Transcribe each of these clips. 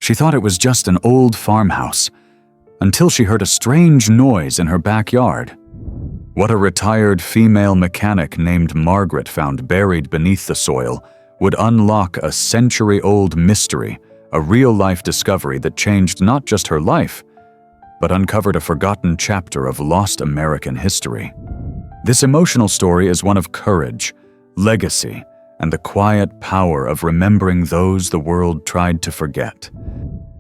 She thought it was just an old farmhouse, until she heard a strange noise in her backyard. What a retired female mechanic named Margaret found buried beneath the soil would unlock a century-old mystery, a real-life discovery that changed not just her life, but uncovered a forgotten chapter of lost American history. This emotional story is one of courage, legacy, and the quiet power of remembering those the world tried to forget.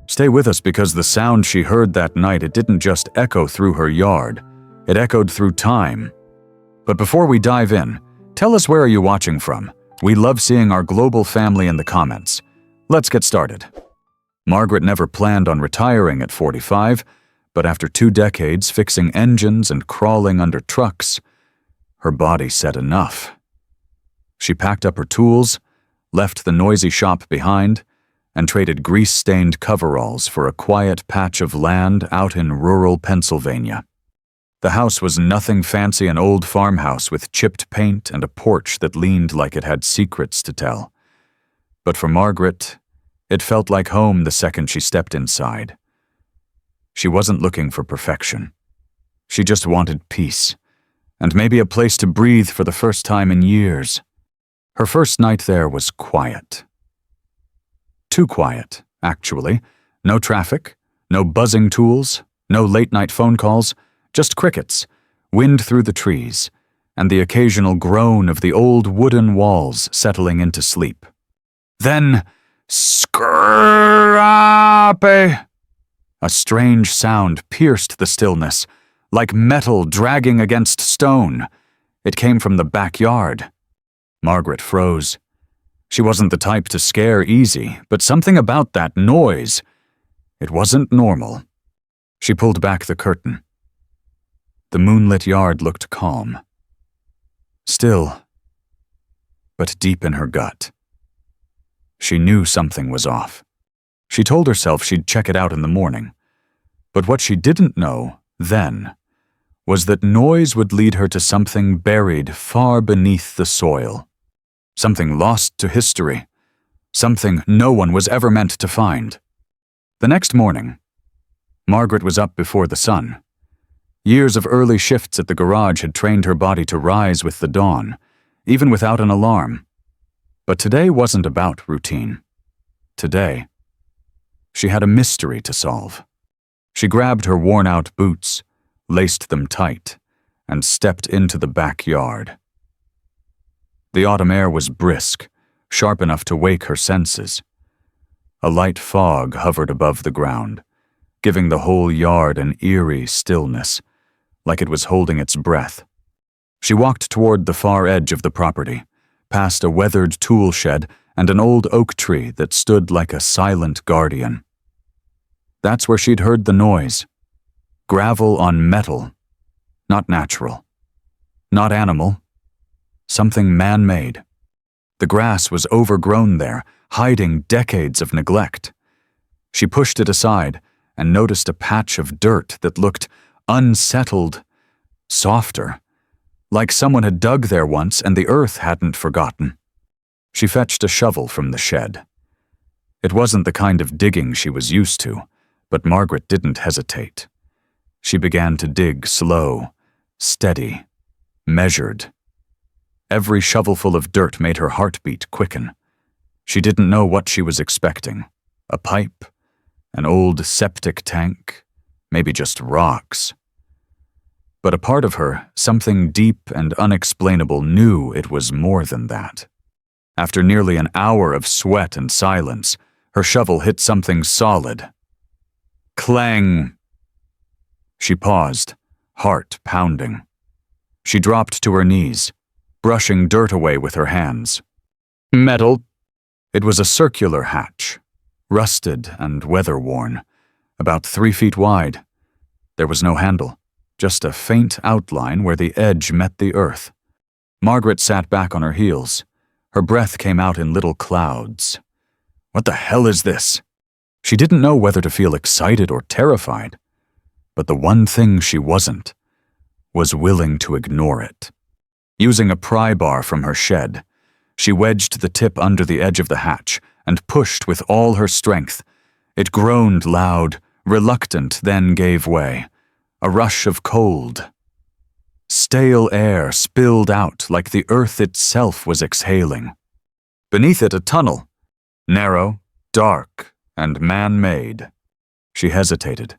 Stay with us, because the sound she heard that night, it didn't just echo through her yard, it echoed through time. But before we dive in, tell us, where are you watching from? We love seeing our global family in the comments. Let's get started. Margaret never planned on retiring at 45, but after 2 decades fixing engines and crawling under trucks, her body said enough. She packed up her tools, left the noisy shop behind, and traded grease-stained coveralls for a quiet patch of land out in rural Pennsylvania. The house was nothing fancy, an old farmhouse with chipped paint and a porch that leaned like it had secrets to tell. But for Margaret, it felt like home the second she stepped inside. She wasn't looking for perfection. She just wanted peace, and maybe a place to breathe for the first time in years. Her first night there was quiet. Too quiet, actually. No traffic, no buzzing tools, no late-night phone calls, just crickets, wind through the trees, and the occasional groan of the old wooden walls settling into sleep. Then, scrape! A strange sound pierced the stillness, like metal dragging against stone. It came from the backyard. Margaret froze. She wasn't the type to scare easy, but something about that noise, it wasn't normal. She pulled back the curtain. The moonlit yard looked calm. Still, but deep in her gut, she knew something was off. She told herself she'd check it out in the morning. But what she didn't know then was that noise would lead her to something buried far beneath the soil. Something lost to history. Something no one was ever meant to find. The next morning, Margaret was up before the sun. Years of early shifts at the garage had trained her body to rise with the dawn, even without an alarm. But today wasn't about routine. Today, she had a mystery to solve. She grabbed her worn-out boots, laced them tight, and stepped into the backyard. The autumn air was brisk, sharp enough to wake her senses. A light fog hovered above the ground, giving the whole yard an eerie stillness, like it was holding its breath. She walked toward the far edge of the property, past a weathered tool shed and an old oak tree that stood like a silent guardian. That's where she'd heard the noise. Gravel on metal. Not natural. Not animal. Something man-made. The grass was overgrown there, hiding decades of neglect. She pushed it aside and noticed a patch of dirt that looked unsettled, softer, like someone had dug there once and the earth hadn't forgotten. She fetched a shovel from the shed. It wasn't the kind of digging she was used to, but Margaret didn't hesitate. She began to dig slow, steady, measured. Every shovelful of dirt made her heartbeat quicken. She didn't know what she was expecting. A pipe? An old septic tank? Maybe just rocks. But a part of her, something deep and unexplainable, knew it was more than that. After nearly an hour of sweat and silence, her shovel hit something solid. Clang! She paused, heart pounding. She dropped to her knees, brushing dirt away with her hands. Metal. It was a circular hatch, rusted and weather-worn, about 3 feet wide. There was no handle, just a faint outline where the edge met the earth. Margaret sat back on her heels. Her breath came out in little clouds. What the hell is this? She didn't know whether to feel excited or terrified, but the one thing she wasn't was willing to ignore it. Using a pry bar from her shed, she wedged the tip under the edge of the hatch and pushed with all her strength. It groaned loud, reluctant, then gave way. A rush of cold. Stale air spilled out like the earth itself was exhaling. Beneath it a tunnel, narrow, dark, and man-made. She hesitated,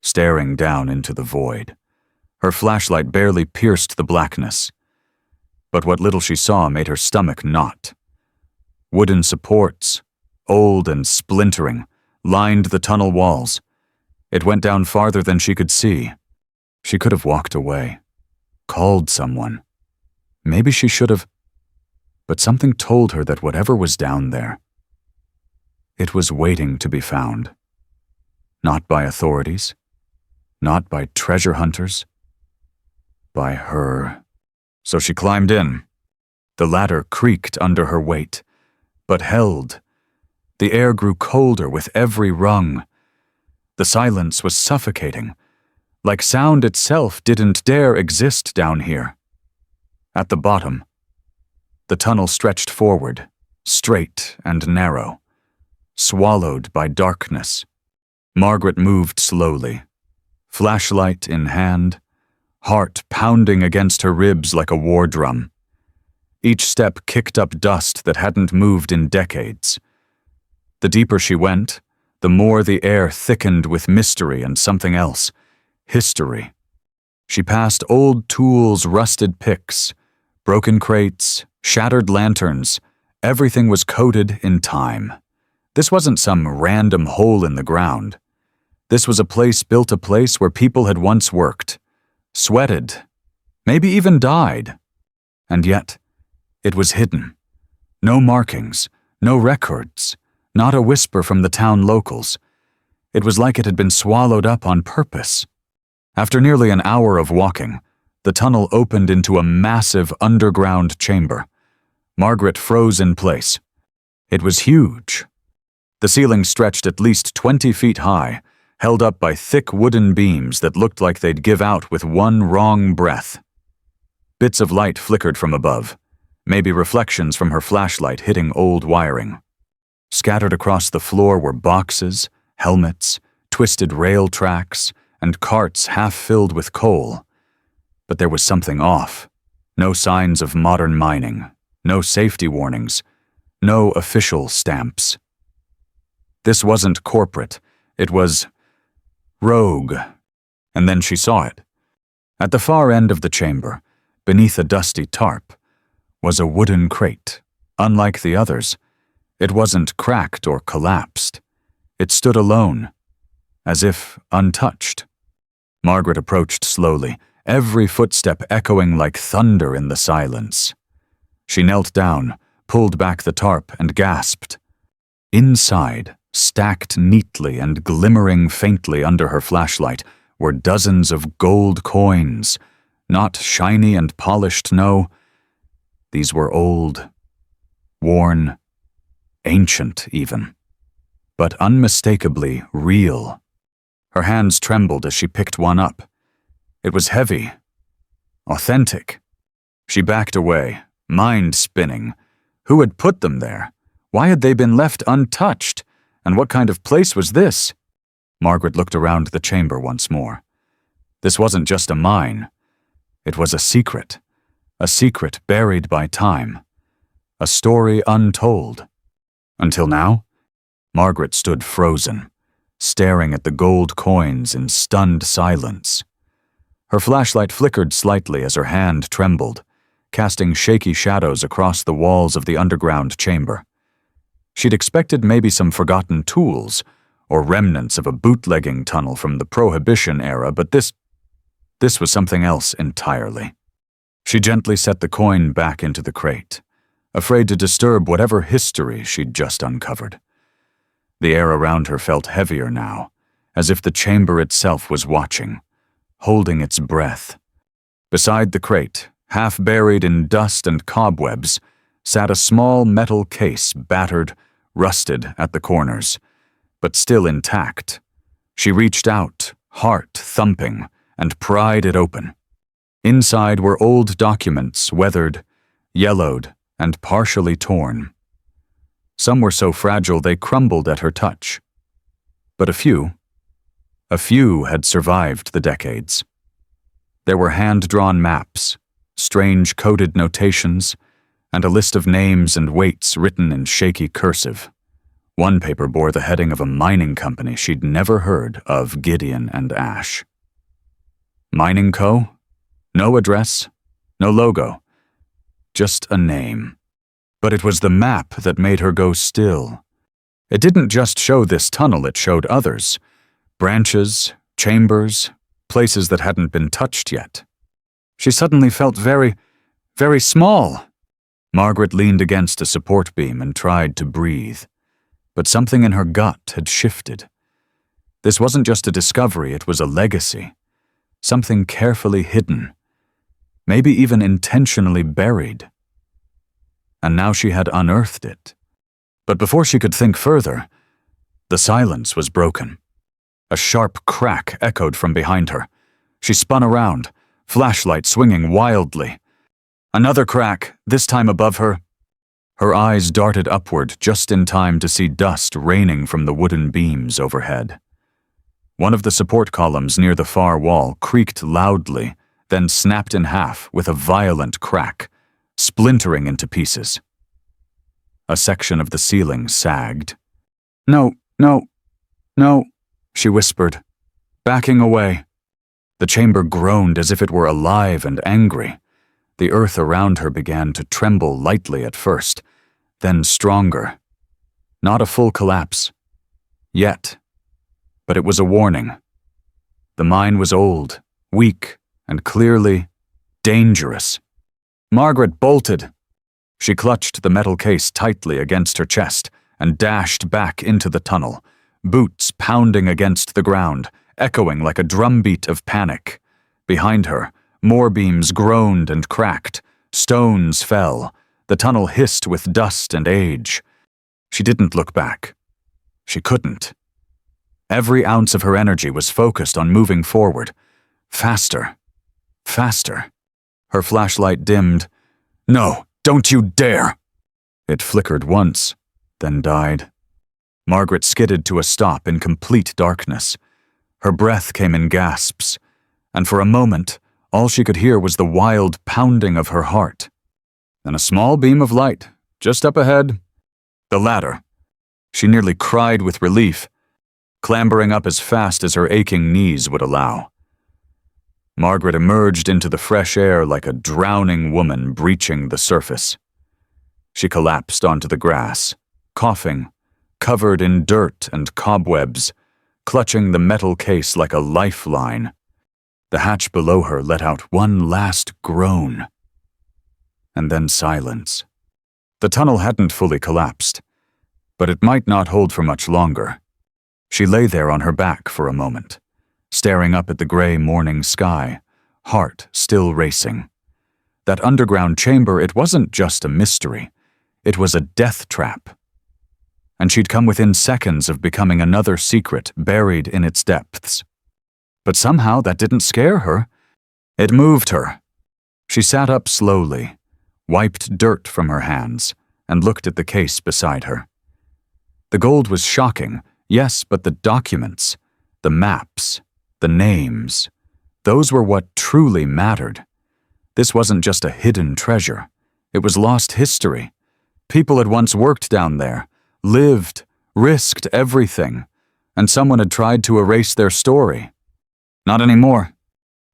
staring down into the void. Her flashlight barely pierced the blackness, but what little she saw made her stomach knot. Wooden supports, old and splintering, lined the tunnel walls. It went down farther than she could see. She could have walked away, called someone. Maybe she should have, but something told her that whatever was down there, it was waiting to be found. Not by authorities, not by treasure hunters, by her. So she climbed in. The ladder creaked under her weight, but held. The air grew colder with every rung. The silence was suffocating, like sound itself didn't dare exist down here. At the bottom, the tunnel stretched forward, straight and narrow, swallowed by darkness. Margaret moved slowly, flashlight in hand, heart pounding against her ribs like a war drum. Each step kicked up dust that hadn't moved in decades. The deeper she went, the more the air thickened with mystery and something else, history. She passed old tools, rusted picks, broken crates, shattered lanterns. Everything was coded in time. This wasn't some random hole in the ground. This was a place built, a place where people had once worked, sweated, maybe even died. And yet, it was hidden. No markings, no records, not a whisper from the town locals. It was like it had been swallowed up on purpose. After nearly an hour of walking, the tunnel opened into a massive underground chamber. Margaret froze in place. It was huge. The ceiling stretched at least 20 feet high, held up by thick wooden beams that looked like they'd give out with one wrong breath. Bits of light flickered from above, maybe reflections from her flashlight hitting old wiring. Scattered across the floor were boxes, helmets, twisted rail tracks, and carts half filled with coal. But there was something off. No signs of modern mining, no safety warnings, no official stamps. This wasn't corporate, it was rogue. And then she saw it. At the far end of the chamber, beneath a dusty tarp, was a wooden crate. Unlike the others, it wasn't cracked or collapsed. It stood alone, as if untouched. Margaret approached slowly, every footstep echoing like thunder in the silence. She knelt down, pulled back the tarp, and gasped. Inside, stacked neatly and glimmering faintly under her flashlight, were dozens of gold coins. Not shiny and polished, no. These were old, worn, ancient even, but unmistakably real. Her hands trembled as she picked one up. It was heavy, authentic. She backed away, mind spinning. Who had put them there? Why had they been left untouched? And what kind of place was this? Margaret looked around the chamber once more. This wasn't just a mine. It was a secret buried by time, a story untold. Until now, Margaret stood frozen, staring at the gold coins in stunned silence. Her flashlight flickered slightly as her hand trembled, casting shaky shadows across the walls of the underground chamber. She'd expected maybe some forgotten tools, or remnants of a bootlegging tunnel from the Prohibition era, but this was something else entirely. She gently set the coin back into the crate, afraid to disturb whatever history she'd just uncovered. The air around her felt heavier now, as if the chamber itself was watching, holding its breath. Beside the crate, half buried in dust and cobwebs, sat a small metal case, battered, rusted at the corners, but still intact. She reached out, heart thumping, and pried it open. Inside were old documents, weathered, yellowed, and partially torn. Some were so fragile they crumbled at her touch. But a few had survived the decades. There were hand-drawn maps, strange coded notations, and a list of names and weights written in shaky cursive. One paper bore the heading of a mining company she'd never heard of, Gideon and Ash. Mining Co.? No address, no logo, just a name. But it was the map that made her go still. It didn't just show this tunnel, it showed others. Branches, chambers, places that hadn't been touched yet. She suddenly felt very, very small. Margaret leaned against a support beam and tried to breathe. But something in her gut had shifted. This wasn't just a discovery, it was a legacy. Something carefully hidden. Maybe even intentionally buried. And now she had unearthed it. But before she could think further, the silence was broken. A sharp crack echoed from behind her. She spun around, flashlight swinging wildly. Another crack, this time above her. Her eyes darted upward just in time to see dust raining from the wooden beams overhead. One of the support columns near the far wall creaked loudly, then snapped in half with a violent crack, splintering into pieces. A section of the ceiling sagged. "No, no, no," she whispered, backing away. The chamber groaned as if it were alive and angry. The earth around her began to tremble lightly at first, then stronger. Not a full collapse. Yet. But it was a warning. The mine was old, weak, and clearly dangerous. Margaret bolted. She clutched the metal case tightly against her chest and dashed back into the tunnel, boots pounding against the ground, echoing like a drumbeat of panic. Behind her, more beams groaned and cracked. Stones fell. The tunnel hissed with dust and age. She didn't look back. She couldn't. Every ounce of her energy was focused on moving forward. Faster. Faster. Her flashlight dimmed. "No, don't you dare!" It flickered once, then died. Margaret skidded to a stop in complete darkness. Her breath came in gasps, and for a moment, all she could hear was the wild pounding of her heart. Then a small beam of light, just up ahead. The ladder. She nearly cried with relief, clambering up as fast as her aching knees would allow. Margaret emerged into the fresh air like a drowning woman breaching the surface. She collapsed onto the grass, coughing, covered in dirt and cobwebs, clutching the metal case like a lifeline. The hatch below her let out one last groan. And then silence. The tunnel hadn't fully collapsed, but it might not hold for much longer. She lay there on her back for a moment, staring up at the gray morning sky, heart still racing. That underground chamber, it wasn't just a mystery. It was a death trap. And she'd come within seconds of becoming another secret buried in its depths. But somehow that didn't scare her. It moved her. She sat up slowly, wiped dirt from her hands, and looked at the case beside her. The gold was shocking, yes, but the documents, the maps, the names, those were what truly mattered. This wasn't just a hidden treasure. It was lost history. People had once worked down there, lived, risked everything, and someone had tried to erase their story. Not anymore.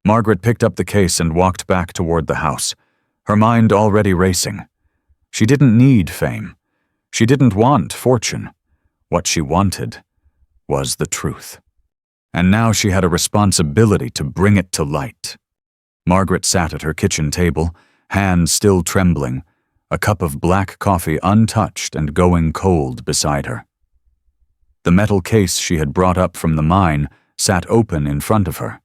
Margaret picked up the case and walked back toward the house, her mind already racing. She didn't need fame. She didn't want fortune. What she wanted was the truth. And now she had a responsibility to bring it to light. Margaret sat at her kitchen table, hands still trembling, a cup of black coffee untouched and going cold beside her. The metal case she had brought up from the mine sat open in front of her.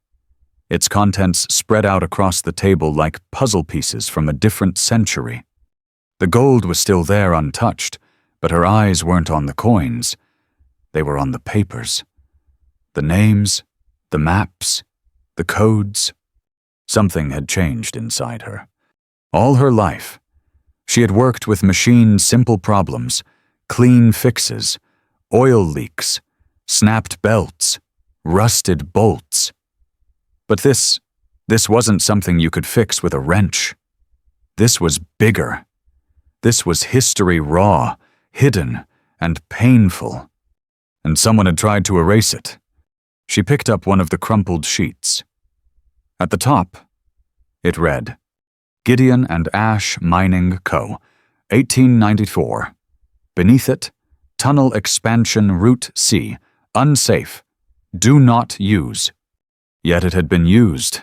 Its contents spread out across the table like puzzle pieces from a different century. The gold was still there untouched, but her eyes weren't on the coins. They were on the papers. The names, the maps, the codes. Something had changed inside her. All her life, she had worked with machine simple problems, clean fixes, oil leaks, snapped belts, rusted bolts. But this wasn't something you could fix with a wrench. This was bigger. This was history raw, hidden, and painful. And someone had tried to erase it. She picked up one of the crumpled sheets. At the top, it read, Gideon and Ash Mining Co., 1894. Beneath it, Tunnel Expansion Route C, unsafe. Do not use. Yet it had been used.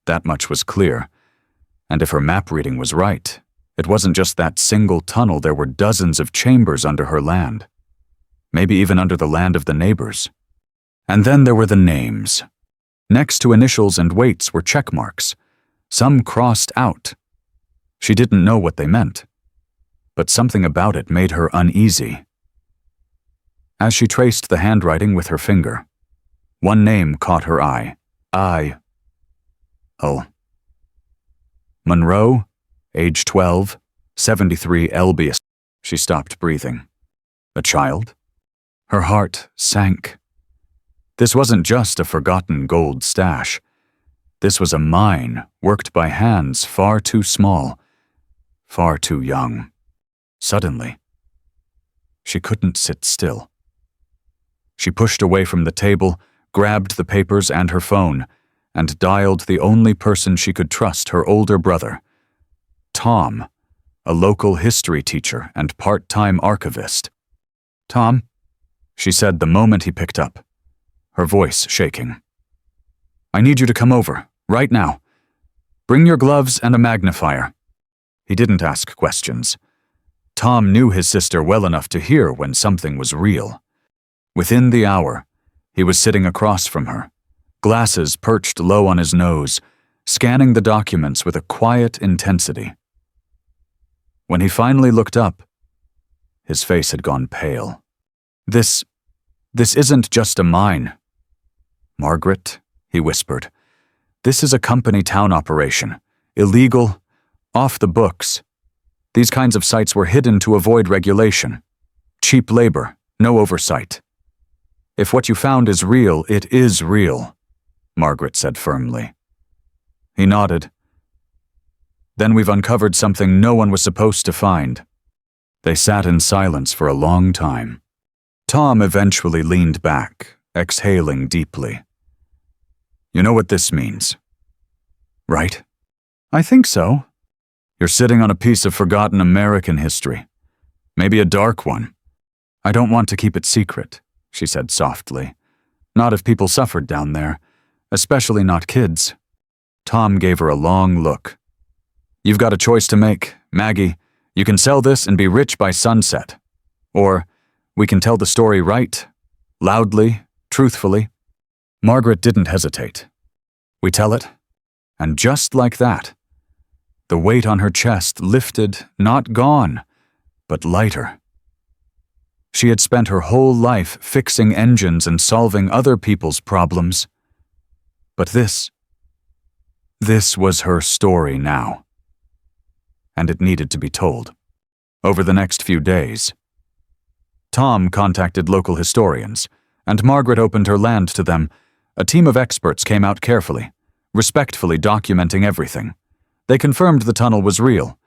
That much was clear. And if her map reading was right, it wasn't just that single tunnel, there were dozens of chambers under her land. Maybe even under the land of the neighbors. And then there were the names. Next to initials and weights were check marks, some crossed out. She didn't know what they meant, but something about it made her uneasy. As she traced the handwriting with her finger, one name caught her eye. Monroe, age 12, 73 Elbius. She stopped breathing. A child? Her heart sank. This wasn't just a forgotten gold stash. This was a mine worked by hands far too small, far too young. Suddenly, she couldn't sit still. She pushed away from the table, grabbed the papers and her phone, and dialed the only person she could trust, her older brother, Tom, a local history teacher and part-time archivist. Tom, she said the moment he picked up, her voice shaking. I need you to come over, right now. Bring your gloves and a magnifier. He didn't ask questions. Tom knew his sister well enough to hear when something was real. Within the hour, he was sitting across from her, glasses perched low on his nose, scanning the documents with a quiet intensity. When he finally looked up, his face had gone pale. This isn't just a mine. Margaret, he whispered, this is a company town operation, illegal, off the books. These kinds of sites were hidden to avoid regulation. Cheap labor, no oversight. If what you found is real, it is real, Margaret said firmly. He nodded. Then we've uncovered something no one was supposed to find. They sat in silence for a long time. Tom eventually leaned back, exhaling deeply. You know what this means, right? I think so. You're sitting on a piece of forgotten American history. Maybe a dark one. I don't want to keep it secret, she said softly. Not if people suffered down there, especially not kids. Tom gave her a long look. You've got a choice to make, Maggie. You can sell this and be rich by sunset. Or we can tell the story right, loudly, truthfully. Margaret didn't hesitate. We tell it, and just like that, the weight on her chest lifted, not gone, but lighter. She had spent her whole life fixing engines and solving other people's problems. But this was her story now. And it needed to be told. Over the next few days, Tom contacted local historians, and Margaret opened her land to them. A team of experts came out carefully, respectfully documenting everything. They confirmed the tunnel was real,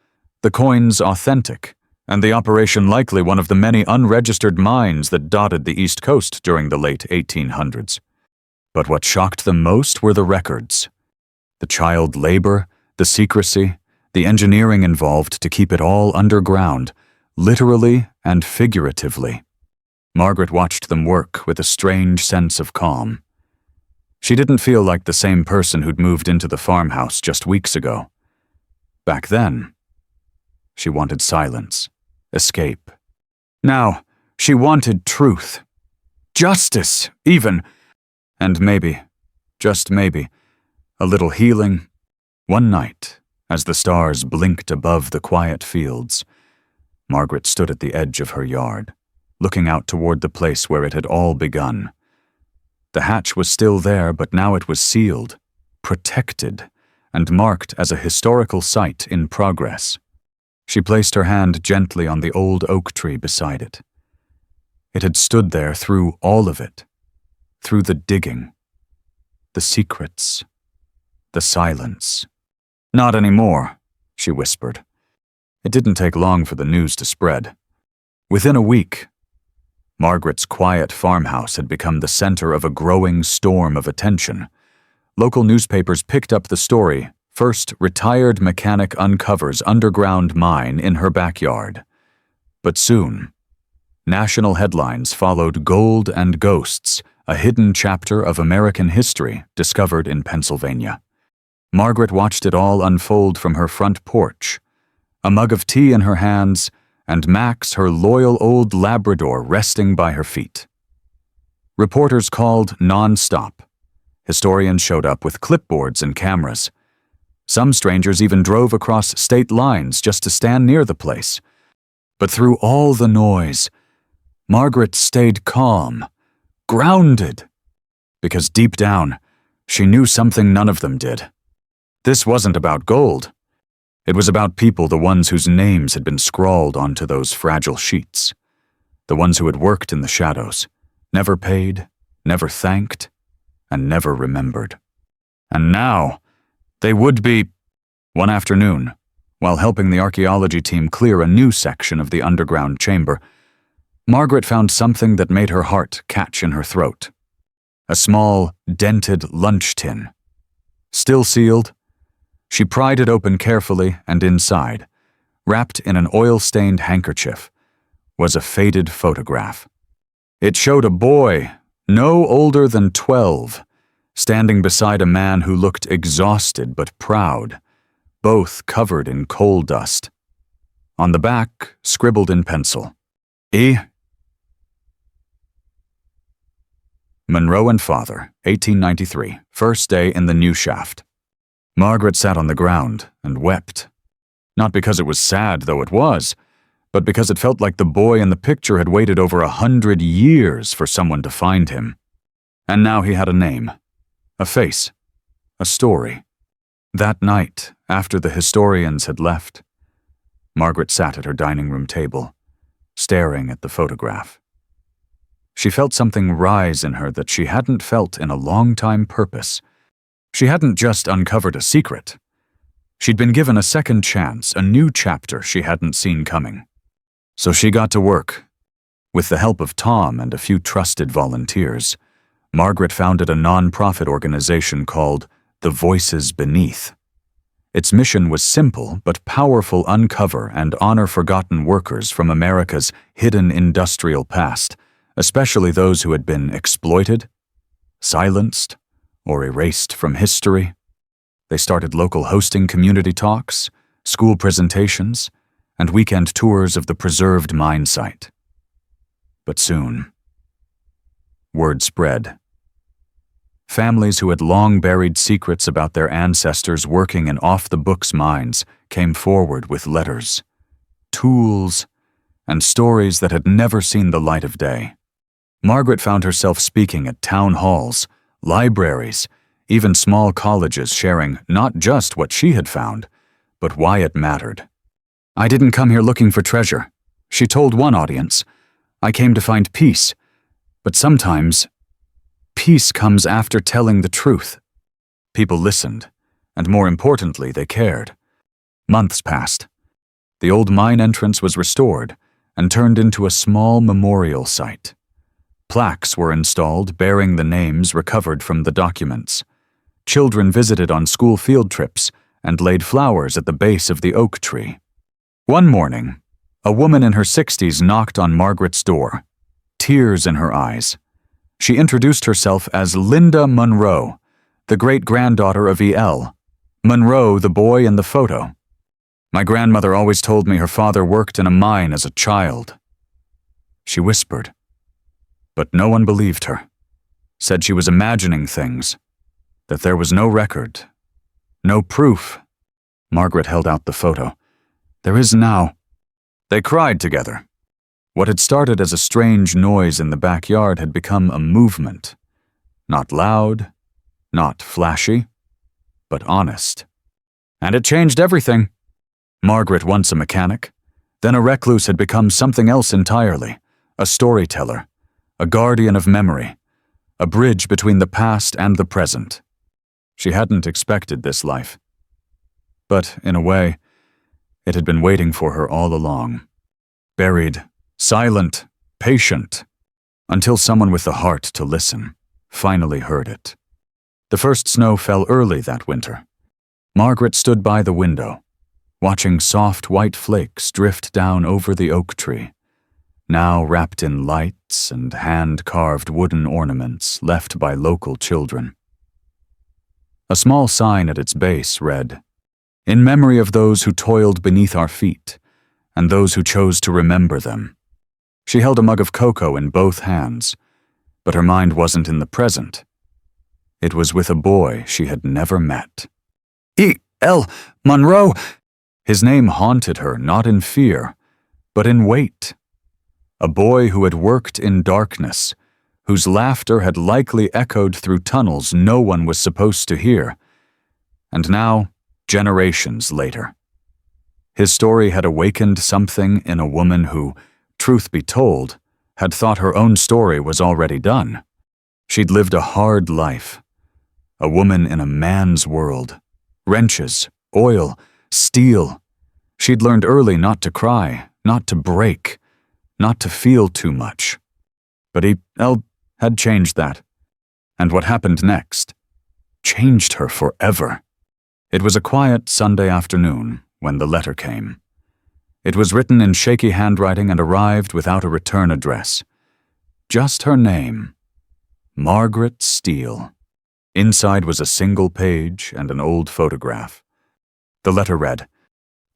the coins authentic, and the operation likely one of the many unregistered mines that dotted the East Coast during the late 1800s. But what shocked them most were the records. The child labor, the secrecy, the engineering involved to keep it all underground, literally and figuratively. Margaret watched them work with a strange sense of calm. She didn't feel like the same person who'd moved into the farmhouse just weeks ago. Back then, she wanted silence, escape. Now, she wanted truth. Justice, even. And maybe, just maybe, a little healing. One night, as the stars blinked above the quiet fields, Margaret stood at the edge of her yard, looking out toward the place where it had all begun. The hatch was still there, but now it was sealed, protected, and marked as a historical site in progress. She placed her hand gently on the old oak tree beside it. It had stood there through all of it, through the digging, the secrets, the silence. "Not anymore," she whispered. It didn't take long for the news to spread. Within a week, Margaret's quiet farmhouse had become the center of a growing storm of attention. Local newspapers picked up the story. First, retired mechanic uncovers underground mine in her backyard. But soon, national headlines followed Gold and Ghosts, a hidden chapter of American history discovered in Pennsylvania. Margaret watched it all unfold from her front porch, a mug of tea in her hands, and Max, her loyal old Labrador, resting by her feet. Reporters called non-stop. Historians showed up with clipboards and cameras. Some strangers even drove across state lines just to stand near the place. But through all the noise, Margaret stayed calm, grounded, because deep down, she knew something none of them did. This wasn't about gold. It was about people, the ones whose names had been scrawled onto those fragile sheets. The ones who had worked in the shadows, never paid, never thanked, and never remembered. And now, they would be. One afternoon, while helping the archaeology team clear a new section of the underground chamber, Margaret found something that made her heart catch in her throat. A small, dented lunch tin. Still sealed, she pried it open carefully, and inside, wrapped in an oil-stained handkerchief, was a faded photograph. It showed a boy, no older than 12, standing beside a man who looked exhausted but proud, both covered in coal dust. On the back, scribbled in pencil, E. Monroe and Father, 1893, first day in the new shaft. Margaret sat on the ground and wept. Not because it was sad, though it was, but because it felt like the boy in the picture had waited over 100 years for someone to find him. And now he had a name, a face, a story. That night, after the historians had left, Margaret sat at her dining room table, staring at the photograph. She felt something rise in her that she hadn't felt in a long time. Purpose. She hadn't just uncovered a secret. She'd been given a second chance, a new chapter she hadn't seen coming. So she got to work. With the help of Tom and a few trusted volunteers, Margaret founded a non-profit organization called The Voices Beneath. Its mission was simple but powerful: uncover and honor forgotten workers from America's hidden industrial past, especially those who had been exploited, silenced, or erased from history. They started local hosting community talks, school presentations, and weekend tours of the preserved mine site. But soon, word spread. Families who had long buried secrets about their ancestors working in off-the-books mines came forward with letters, tools, and stories that had never seen the light of day. Margaret found herself speaking at town halls, libraries, even small colleges, sharing not just what she had found, but why it mattered. "I didn't come here looking for treasure," she told one audience. "I came to find peace, but sometimes peace comes after telling the truth." People listened, and more importantly, they cared. Months passed. The old mine entrance was restored and turned into a small memorial site. Plaques were installed bearing the names recovered from the documents. Children visited on school field trips and laid flowers at the base of the oak tree. One morning, a woman in her 60s knocked on Margaret's door, tears in her eyes. She introduced herself as Linda Monroe, the great-granddaughter of E.L. Monroe, the boy in the photo. "My grandmother always told me her father worked in a mine as a child," she whispered. But no one believed her, said she was imagining things, that there was no record, no proof. Margaret held out the photo. "There is now." They cried together. What had started as a strange noise in the backyard had become a movement. Not loud, not flashy, but honest. And it changed everything. Margaret, once a mechanic, then a recluse, had become something else entirely, a storyteller, a guardian of memory, a bridge between the past and the present. She hadn't expected this life. But, in a way, it had been waiting for her all along. Buried, silent, patient, until someone with the heart to listen finally heard it. The first snow fell early that winter. Margaret stood by the window, watching soft white flakes drift down over the oak tree, now wrapped in lights and hand-carved wooden ornaments left by local children. A small sign at its base read, "In memory of those who toiled beneath our feet, and those who chose to remember them." She held a mug of cocoa in both hands, but her mind wasn't in the present. It was with a boy she had never met. E.L. Monroe! His name haunted her not in fear, but in weight. A boy who had worked in darkness, whose laughter had likely echoed through tunnels no one was supposed to hear. And now, generations later, his story had awakened something in a woman who, truth be told, had thought her own story was already done. She'd lived a hard life. A woman in a man's world. Wrenches, oil, steel. She'd learned early not to cry, not to break, not to feel too much. But E.L. had changed that. And what happened next changed her forever. It was a quiet Sunday afternoon when the letter came. It was written in shaky handwriting and arrived without a return address. Just her name, Margaret Steele. Inside was a single page and an old photograph. The letter read,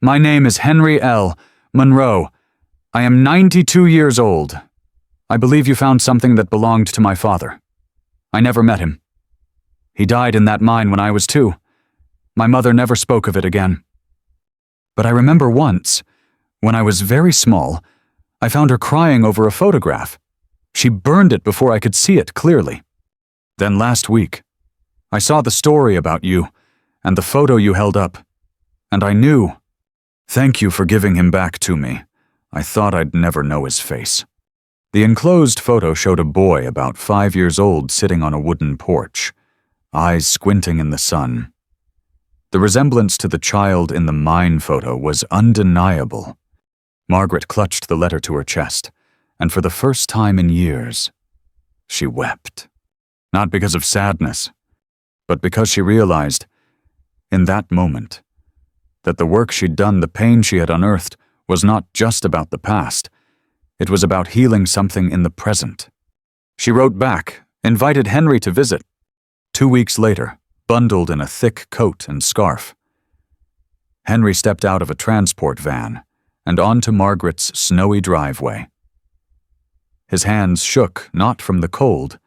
"My name is Henry L. Monroe. I am 92 years old. I believe you found something that belonged to my father. I never met him. He died in that mine when I was 2. My mother never spoke of it again. But I remember once, when I was very small, I found her crying over a photograph. She burned it before I could see it clearly. Then last week, I saw the story about you and the photo you held up, and I knew. Thank you for giving him back to me. I thought I'd never know his face." The enclosed photo showed a boy about 5 years old sitting on a wooden porch, eyes squinting in the sun. The resemblance to the child in the mine photo was undeniable. Margaret clutched the letter to her chest, and for the first time in years, she wept. Not because of sadness, but because she realized, in that moment, that the work she'd done, the pain she had unearthed, was not just about the past. It was about healing something in the present. She wrote back, invited Henry to visit. 2 weeks later, bundled in a thick coat and scarf, Henry stepped out of a transport van and onto Margaret's snowy driveway. His hands shook not from the cold,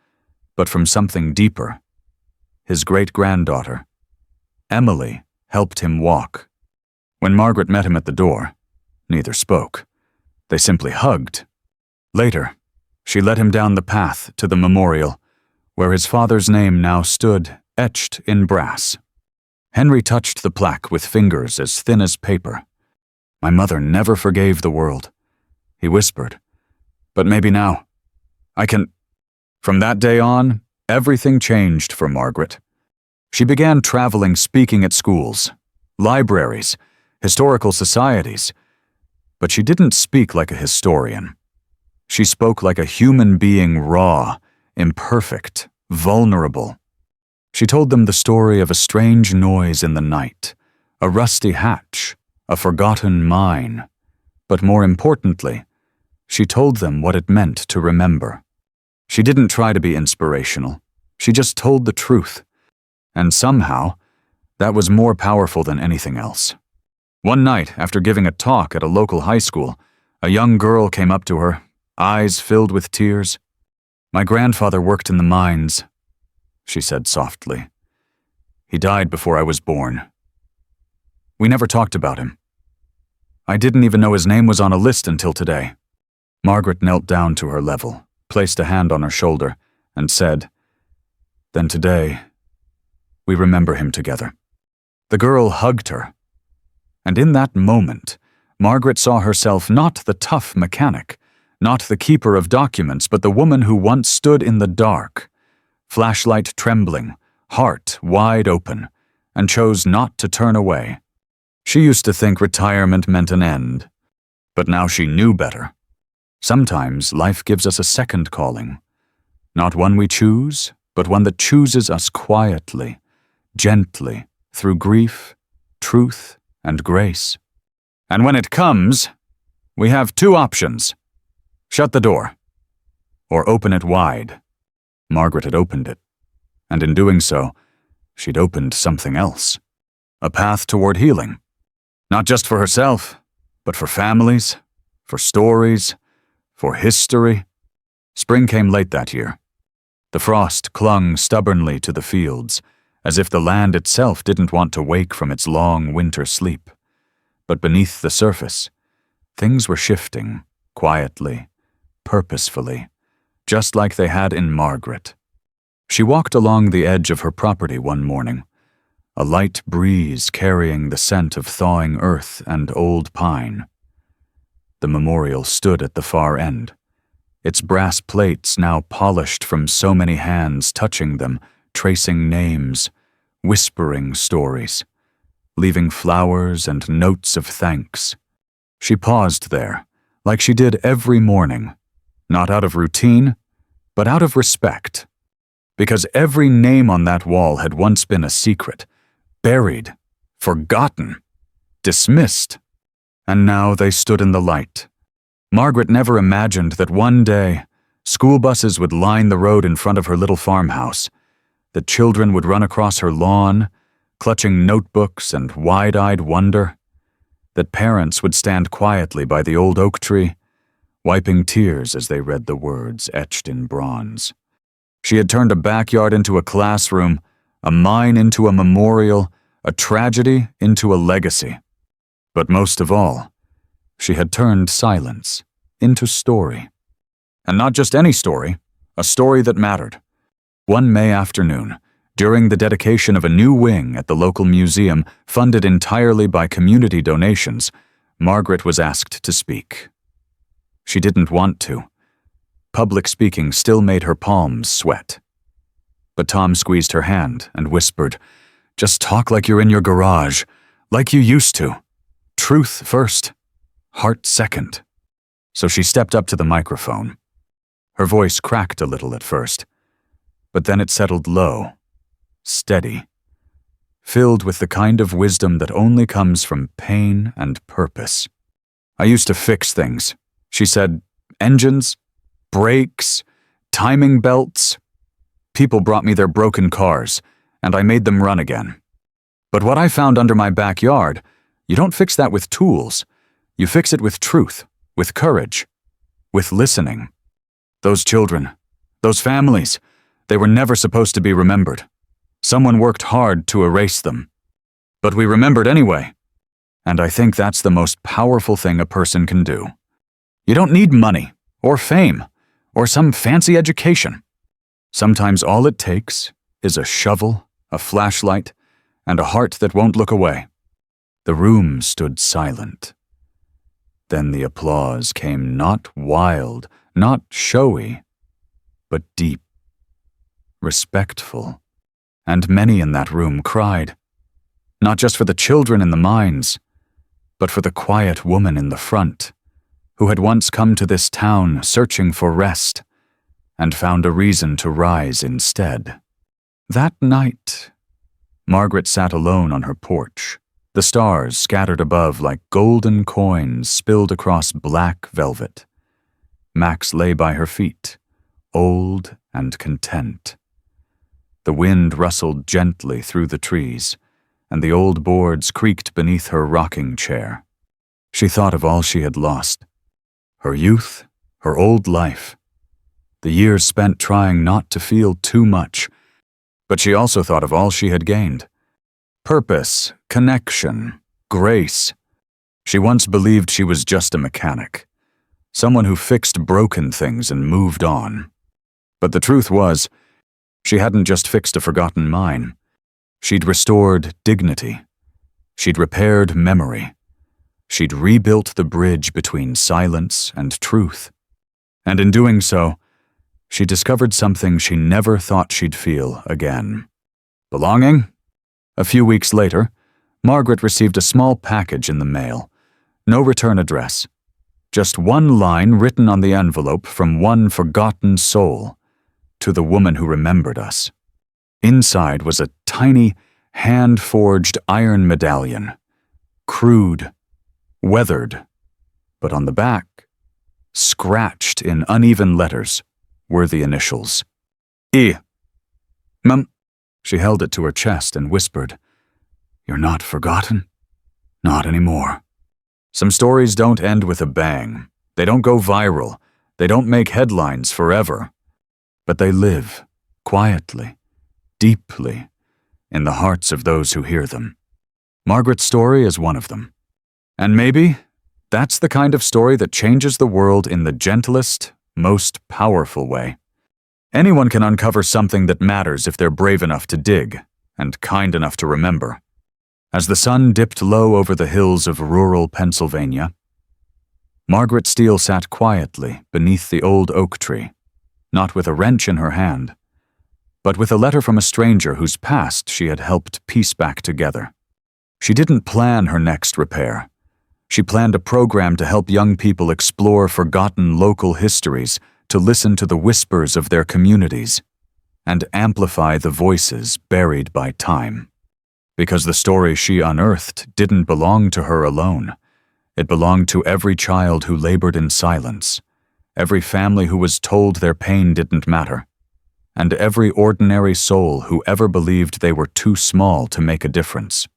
but from something deeper. His great-granddaughter, Emily, helped him walk. When Margaret met him at the door, neither spoke. They simply hugged. Later, she led him down the path to the memorial, where his father's name now stood, etched in brass. Henry touched the plaque with fingers as thin as paper. "My mother never forgave the world," he whispered. "But maybe now, I can—" From that day on, everything changed for Margaret. She began traveling, speaking at schools, libraries, historical societies. But she didn't speak like a historian. She spoke like a human being, raw, imperfect, vulnerable. She told them the story of a strange noise in the night, a rusty hatch, a forgotten mine. But more importantly, she told them what it meant to remember. She didn't try to be inspirational. She just told the truth. And somehow, that was more powerful than anything else. One night, after giving a talk at a local high school, a young girl came up to her, eyes filled with tears. "My grandfather worked in the mines," she said softly. "He died before I was born. We never talked about him. I didn't even know his name was on a list until today." Margaret knelt down to her level, placed a hand on her shoulder, and said, "Then today, we remember him together." The girl hugged her. And in that moment, Margaret saw herself not the tough mechanic, not the keeper of documents, but the woman who once stood in the dark, flashlight trembling, heart wide open, and chose not to turn away. She used to think retirement meant an end, but now she knew better. Sometimes life gives us a second calling, not one we choose, but one that chooses us quietly, gently, through grief, truth, and grace. And when it comes, we have two options. Shut the door, or open it wide. Margaret had opened it, and in doing so, she'd opened something else. A path toward healing. Not just for herself, but for families, for stories, for history. Spring came late that year. The frost clung stubbornly to the fields, as if the land itself didn't want to wake from its long winter sleep. But beneath the surface, things were shifting, quietly, purposefully, just like they had in Margaret. She walked along the edge of her property one morning, a light breeze carrying the scent of thawing earth and old pine. The memorial stood at the far end, its brass plates now polished from so many hands touching them, tracing names, whispering stories, leaving flowers and notes of thanks. She paused there, like she did every morning, not out of routine, but out of respect. Because every name on that wall had once been a secret, buried, forgotten, dismissed, and now they stood in the light. Margaret never imagined that one day school buses would line the road in front of her little farmhouse, that children would run across her lawn, clutching notebooks and wide-eyed wonder, that parents would stand quietly by the old oak tree, wiping tears as they read the words etched in bronze. She had turned a backyard into a classroom, a mine into a memorial, a tragedy into a legacy. But most of all, she had turned silence into story. And not just any story, a story that mattered. One May afternoon, during the dedication of a new wing at the local museum funded entirely by community donations, Margaret was asked to speak. She didn't want to. Public speaking still made her palms sweat. But Tom squeezed her hand and whispered, "Just talk like you're in your garage, like you used to. Truth first, heart second." So she stepped up to the microphone. Her voice cracked a little at first, but then it settled low, steady, filled with the kind of wisdom that only comes from pain and purpose. "I used to fix things," she said, "engines, brakes, timing belts. People brought me their broken cars, and I made them run again. But what I found under my backyard, you don't fix that with tools. You fix it with truth, with courage, with listening. Those children, those families, they were never supposed to be remembered. Someone worked hard to erase them. But we remembered anyway. And I think that's the most powerful thing a person can do. You don't need money, or fame, or some fancy education. Sometimes all it takes is a shovel, a flashlight, and a heart that won't look away." The room stood silent. Then the applause came, not wild, not showy, but deep, respectful, and many in that room cried, not just for the children in the mines, but for the quiet woman in the front, who had once come to this town searching for rest, and found a reason to rise instead. That night, Margaret sat alone on her porch, the stars scattered above like golden coins spilled across black velvet. Max lay by her feet, old and content. The wind rustled gently through the trees, and the old boards creaked beneath her rocking chair. She thought of all she had lost. Her youth, her old life, the years spent trying not to feel too much, but she also thought of all she had gained. Purpose, connection, grace. She once believed she was just a mechanic, someone who fixed broken things and moved on. But the truth was, she hadn't just fixed a forgotten mine. She'd restored dignity. She'd repaired memory. She'd rebuilt the bridge between silence and truth. And in doing so, she discovered something she never thought she'd feel again. Belonging? A few weeks later, Margaret received a small package in the mail. No return address. Just one line written on the envelope from one forgotten soul. To the woman who remembered us. Inside was a tiny, hand-forged iron medallion. Crude, weathered, but on the back, scratched in uneven letters, were the initials. E. Mum. She held it to her chest and whispered, "You're not forgotten? Not anymore." Some stories don't end with a bang. They don't go viral. They don't make headlines forever. But they live, quietly, deeply, in the hearts of those who hear them. Margaret's story is one of them. And maybe that's the kind of story that changes the world in the gentlest, most powerful way. Anyone can uncover something that matters if they're brave enough to dig, and kind enough to remember. As the sun dipped low over the hills of rural Pennsylvania, Margaret Steele sat quietly beneath the old oak tree, not with a wrench in her hand, but with a letter from a stranger whose past she had helped piece back together. She didn't plan her next repair. She planned a program to help young people explore forgotten local histories, to listen to the whispers of their communities, and amplify the voices buried by time. Because the story she unearthed didn't belong to her alone. It belonged to every child who labored in silence, every family who was told their pain didn't matter, and every ordinary soul who ever believed they were too small to make a difference.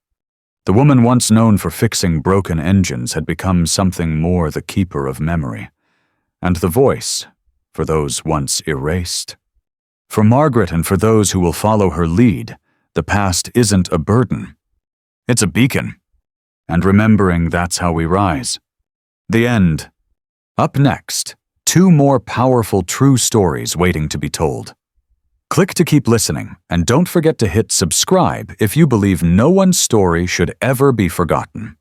The woman once known for fixing broken engines had become something more, the keeper of memory, and the voice for those once erased. For Margaret and for those who will follow her lead, the past isn't a burden. It's a beacon. And remembering, that's how we rise. The end. Up next, 2 more powerful true stories waiting to be told. Click to keep listening, and don't forget to hit subscribe if you believe no one's story should ever be forgotten.